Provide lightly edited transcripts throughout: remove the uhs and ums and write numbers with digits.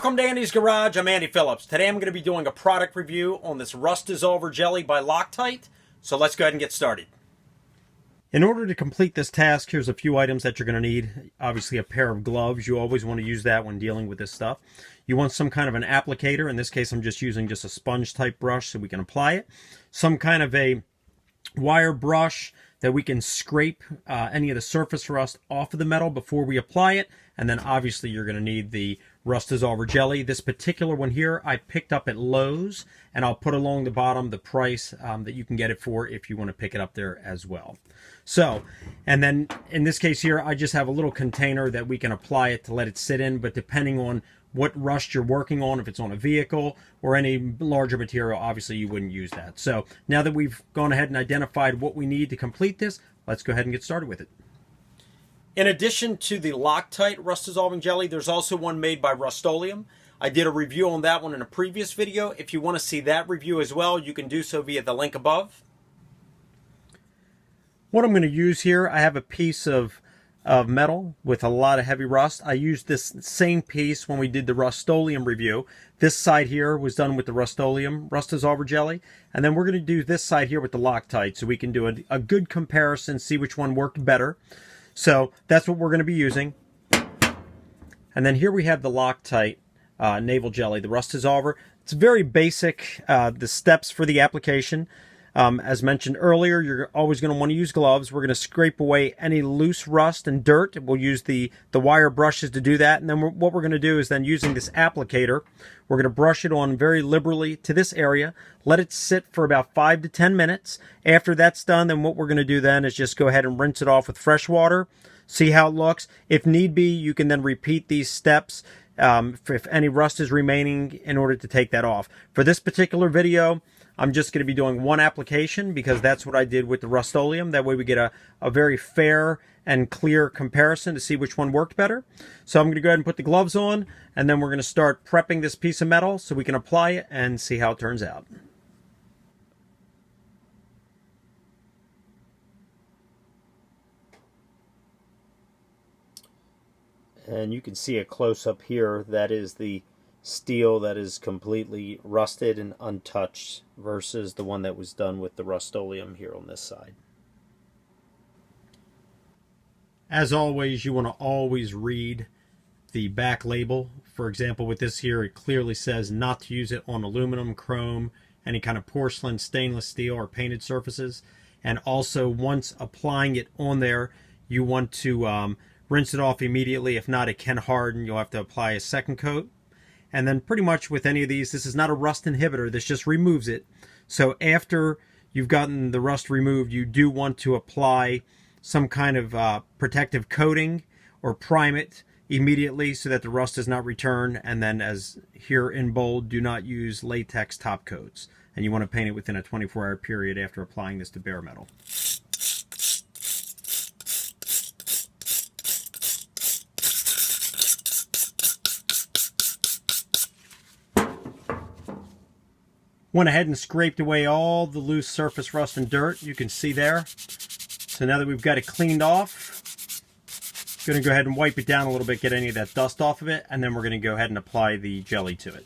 Welcome to Andy's Garage. I'm Andy Phillips. Today I'm going to be doing a product review on this Rust Dissolver Jelly by Loctite. So let's go ahead and get started. In order to complete this task, here's a few items that you're going to need. Obviously a pair of gloves. You always want to use that when dealing with this stuff. You want some kind of an applicator. In this case I'm just using just a sponge type brush so we can apply it. Some kind of a wire brush that we can scrape any of the surface rust off of the metal before we apply it. And then obviously you're going to need the Rust Dissolver Jelly. This particular one here I picked up at Lowe's, and I'll put along the bottom the price that you can get it for if you want to pick it up there as well. So, and then in this case here, I just have a little container that we can apply it to let it sit in, but depending on what rust you're working on, if it's on a vehicle or any larger material, obviously you wouldn't use that. So now that we've gone ahead and identified what we need to complete this, let's go ahead and get started with it. In addition to the Loctite Rust Dissolving Jelly, there's also one made by Rust-Oleum. I did a review on that one in a previous video. If you want to see that review as well, you can do so via the link above. What I'm going to use here, I have a piece of metal with a lot of heavy rust. I used this same piece when we did the Rust-Oleum review. This side here was done with the Rust-Oleum Rust Dissolver Jelly. And then we're going to do this side here with the Loctite so we can do a good comparison, see which one worked better. So that's what we're going to be using. And then here we have the Loctite Naval Jelly, the Rust Dissolver. It's very basic, the steps for the application. As mentioned earlier, you're always going to want to use gloves. We're going to scrape away any loose rust and dirt. We'll use the wire brushes to do that. And then what we're going to do is then using this applicator, we're going to brush it on very liberally to this area. Let it sit for about 5 to 10 minutes. After that's done, then what we're going to do then is just go ahead and rinse it off with fresh water. See how it looks. If need be, you can then repeat these steps if any rust is remaining in order to take that off. For this particular video, I'm just going to be doing one application because that's what I did with the Rust-Oleum. That way we get a very fair and clear comparison to see which one worked better. So I'm going to go ahead and put the gloves on, and then we're going to start prepping this piece of metal so we can apply it and see how it turns out. And you can see a close-up here. That is the steel that is completely rusted and untouched versus the one that was done with the Rust-Oleum here on this side. As always, you want to always read the back label. For example, with this here, it clearly says not to use it on aluminum, chrome, any kind of porcelain, stainless steel, or painted surfaces. And also, once applying it on there, you want to rinse it off immediately. If not, it can harden. You'll have to apply a second coat. And then pretty much with any of these, this is not a rust inhibitor. This just removes it. So after you've gotten the rust removed, you do want to apply some kind of protective coating or prime it immediately so that the rust does not return. And then as here in bold, do not use latex top coats. And you want to paint it within a 24-hour period after applying this to bare metal. Went ahead and scraped away all the loose surface rust and dirt. You can see there. So now that we've got it cleaned off, I'm going to go ahead and wipe it down a little bit, get any of that dust off of it, and then we're going to go ahead and apply the jelly to it.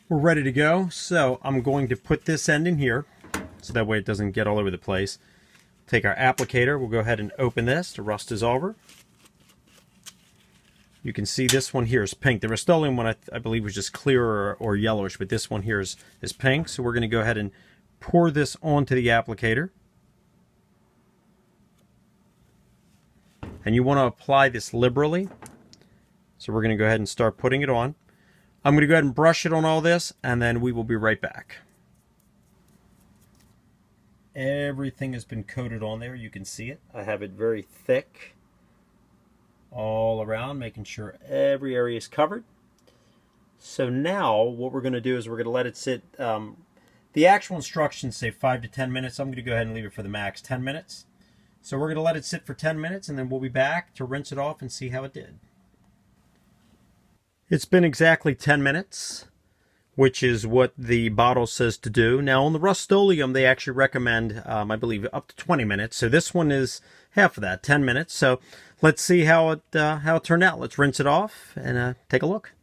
We're ready to go. So I'm going to put this end in here so that way it doesn't get all over the place. Take our applicator. We'll go ahead and open this to Rust Dissolver. You can see this one here is pink. The Rust-Oleum one I believe was just clear or yellowish, but this one here is pink. So we're going to go ahead and pour this onto the applicator. And you want to apply this liberally. So we're going to go ahead and start putting it on. I'm going to go ahead and brush it on all this, and then we will be right back. Everything has been coated on there. You can see it. I have it very thick all around, making sure every area is covered. So now what we're going to do is we're going to let it sit. The actual instructions say 5 to 10 minutes. I'm going to go ahead and leave it for the max 10 minutes. So we're going to let it sit for 10 minutes, and then we'll be back to rinse it off and see how it did. It's been exactly 10 minutes, which is what the bottle says to do. Now on the Rust-Oleum, they actually recommend, I believe, up to 20 minutes. So this one is half of that, 10 minutes. So let's see how it turned out. Let's rinse it off and take a look.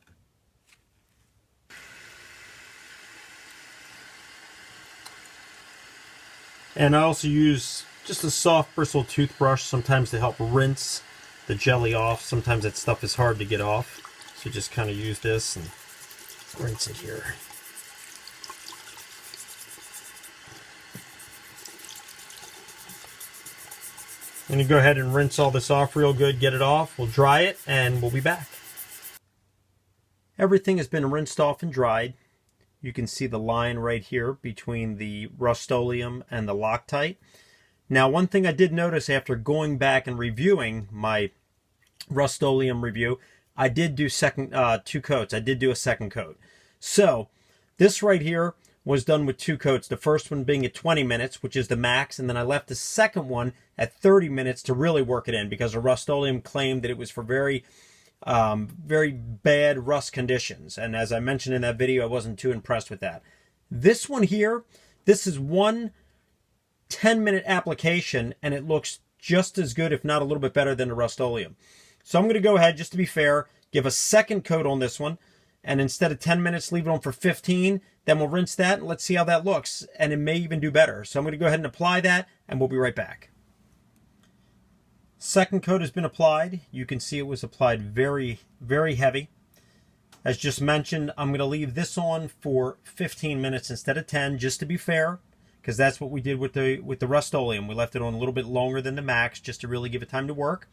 And I also use just a soft bristle toothbrush sometimes to help rinse the jelly off. Sometimes that stuff is hard to get off. So just kind of use this and rinse it here. And you go ahead and rinse all this off real good, get it off. We'll dry it and we'll be back. Everything has been rinsed off and dried. You can see the line right here between the Rust-Oleum and the Loctite. Now, one thing I did notice after going back and reviewing my Rust-Oleum review, I did do two coats. I did do a second coat. So this right here was done with two coats. The first one being at 20 minutes, which is the max, and then I left the second one at 30 minutes to really work it in because the Rust-Oleum claimed that it was for very bad rust conditions. And as I mentioned in that video, I wasn't too impressed with that. This one here, this is one 10-minute application, and it looks just as good, if not a little bit better than the Rust-Oleum. So I'm going to go ahead, just to be fair, give a second coat on this one, and instead of 10 minutes, leave it on for 15. Then we'll rinse that, and let's see how that looks, and it may even do better. So I'm going to go ahead and apply that, and we'll be right back. Second coat has been applied. You can see it was applied very, very heavy. As just mentioned, I'm going to leave this on for 15 minutes instead of 10, just to be fair, because that's what we did with the Rust-Oleum. We left it on a little bit longer than the max, just to really give it time to work.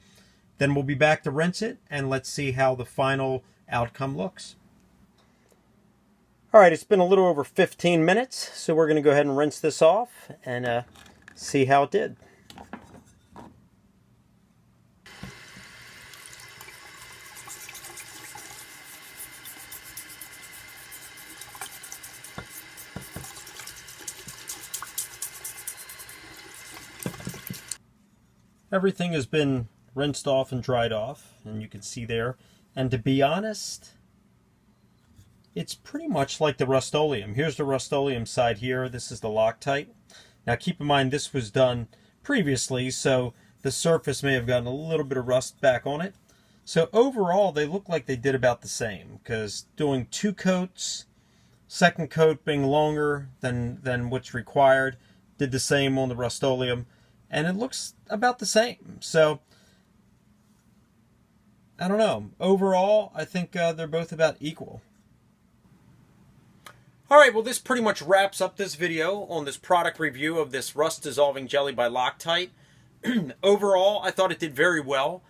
Then we'll be back to rinse it, and let's see how the final outcome looks. All right, it's been a little over 15 minutes, so we're going to go ahead and rinse this off and see how it did. Everything has been rinsed off and dried off, and you can see there. And to be honest, it's pretty much like the Rust-Oleum. Here's the Rust-Oleum side here. This is the Loctite. Now keep in mind this was done previously, so the surface may have gotten a little bit of rust back on it. So overall, they look like they did about the same, because doing two coats, second coat being longer than what's required, did the same on the Rust-Oleum, and it looks about the same. So I don't know. Overall, I think they're both about equal. Alright, well this pretty much wraps up this video on this product review of this rust dissolving jelly by Loctite. Overall, I thought it did very well.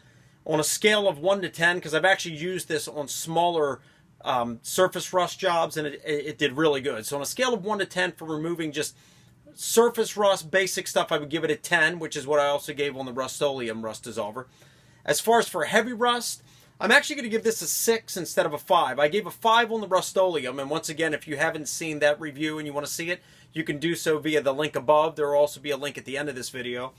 On a scale of 1 to 10, because I've actually used this on smaller surface rust jobs, and it did really good. So on a scale of 1 to 10 for removing just surface rust, basic stuff, I would give it a 10, which is what I also gave on the Rust-Oleum rust dissolver. As far as for heavy rust, I'm actually going to give this a 6 instead of a 5. I gave a 5 on the Rust-Oleum, and once again, if you haven't seen that review and you want to see it, you can do so via the link above. There will also be a link at the end of this video.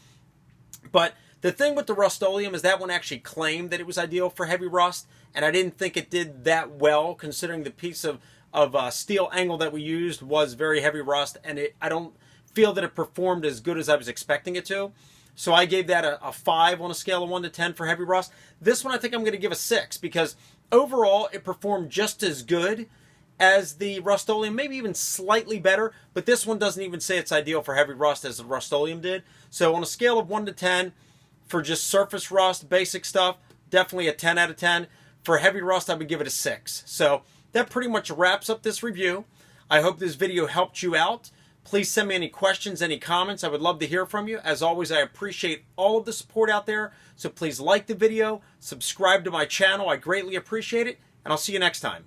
But the thing with the Rust-Oleum is that one actually claimed that it was ideal for heavy rust, and I didn't think it did that well, considering the piece of steel angle that we used was very heavy rust, and I don't feel that it performed as good as I was expecting it to. So I gave that a 5 on a scale of 1 to 10 for heavy rust. This one I think I'm going to give a 6, because overall it performed just as good as the Rust-Oleum, maybe even slightly better, but this one doesn't even say it's ideal for heavy rust as the Rust-Oleum did. So on a scale of 1 to 10, for just surface rust, basic stuff, definitely a 10 out of 10. For heavy rust, I would give it a 6. So that pretty much wraps up this review. I hope this video helped you out. Please send me any questions, any comments. I would love to hear from you. As always, I appreciate all of the support out there. So please like the video, subscribe to my channel. I greatly appreciate it, and I'll see you next time.